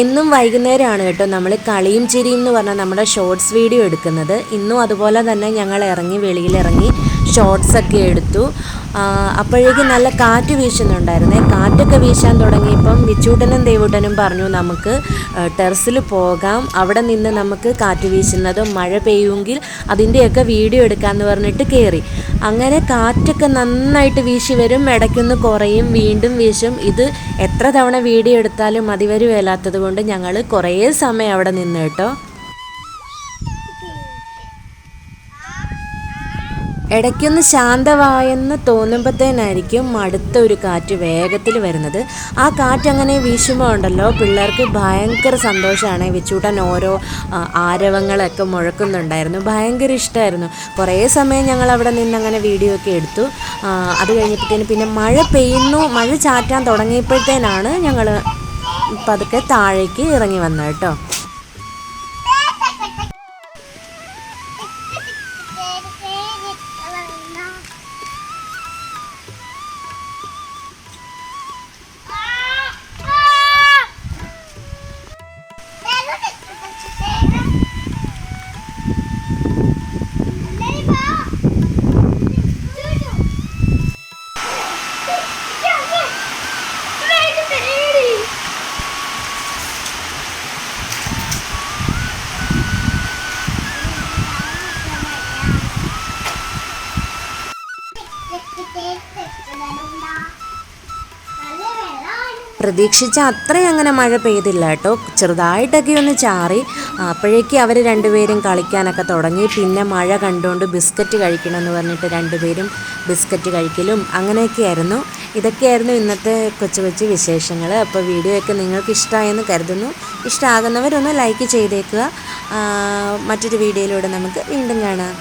എന്നും വൈകുന്നേരമാണ് കേട്ടോ നമ്മൾ കളിയും ചിരിയും എന്ന് പറഞ്ഞാൽ നമ്മുടെ ഷോർട്സ് വീഡിയോ എടുക്കുന്നത്. ഇന്നും അതുപോലെ തന്നെ ഞങ്ങൾ വെളിയിലിറങ്ങി ഷോർട്സൊക്കെ എടുത്തു. അപ്പോഴേക്കും നല്ല കാറ്റ് വീശുന്നുണ്ടായിരുന്നേ. കാറ്റൊക്കെ വീശാൻ തുടങ്ങിയപ്പം വിച്ചൂട്ടനും ദേവൂട്ടനും പറഞ്ഞു നമുക്ക് ടെറസിൽ പോകാം, അവിടെ നിന്ന് നമുക്ക് കാറ്റ് വീശുന്നതും മഴ പെയ്യുമെങ്കിൽ അതിൻ്റെയൊക്കെ വീഡിയോ എടുക്കാമെന്ന് പറഞ്ഞിട്ട് കയറി. അങ്ങനെ കാറ്റൊക്കെ നന്നായിട്ട് വീശി വരും, ഇടയ്ക്കൊന്ന് കുറയും, വീണ്ടും വീശും. ഇത് എത്ര തവണ വീഡിയോ എടുത്താലും മതിവരുവേലാത്തത് കൊണ്ട് ഞങ്ങൾ കുറേ സമയം അവിടെ നിന്ന് കേട്ടോ. ഇടയ്ക്കൊന്ന് ശാന്തമായെന്ന് തോന്നുമ്പോഴത്തേനായിരിക്കും അടുത്ത ഒരു കാറ്റ് വേഗത്തിൽ വരുന്നത്. ആ കാറ്റ് അങ്ങനെ വീശുമ്പോൾ ഉണ്ടല്ലോ പിള്ളേർക്ക് ഭയങ്കര സന്തോഷമാണ്. വിച്ചൂട്ടൻ ഓരോ ആരവങ്ങളൊക്കെ മുഴക്കുന്നുണ്ടായിരുന്നു, ഭയങ്കര ഇഷ്ടമായിരുന്നു. കുറേ സമയം ഞങ്ങൾ അവിടെ നിന്ന് അങ്ങനെ വീഡിയോ ഒക്കെ എടുത്തു. അത് കഴിഞ്ഞപ്പോഴത്തേന് പിന്നെ മഴ ചാറ്റാൻ തുടങ്ങിയപ്പോഴത്തേനാണ് ഞങ്ങൾ പതുക്കെ താഴേക്ക് ഇറങ്ങി വന്നത് കേട്ടോ. പ്രതീക്ഷിച്ച അത്രയും അങ്ങനെ മഴ പെയ്തില്ല കേട്ടോ, ചെറുതായിട്ടൊക്കെ ഒന്ന് ചാറി. അപ്പോഴേക്കും അവർ രണ്ടുപേരും കളിക്കാനൊക്കെ തുടങ്ങി. പിന്നെ മഴ കണ്ടുകൊണ്ട് ബിസ്ക്കറ്റ് കഴിക്കണമെന്ന് പറഞ്ഞിട്ട് രണ്ടുപേരും ബിസ്ക്കറ്റ് കഴിക്കലും അങ്ങനെയൊക്കെയായിരുന്നു. ഇതൊക്കെയായിരുന്നു ഇന്നത്തെ കൊച്ചു കൊച്ചു വിശേഷങ്ങൾ. അപ്പോൾ വീഡിയോ ഒക്കെ നിങ്ങൾക്ക് ഇഷ്ടമായെന്ന് കരുതുന്നു. ഇഷ്ടമാകുന്നവരൊന്ന് ലൈക്ക് ചെയ്തേക്കുക. മറ്റൊരു വീഡിയോയിലൂടെ നമുക്ക് വീണ്ടും കാണാം.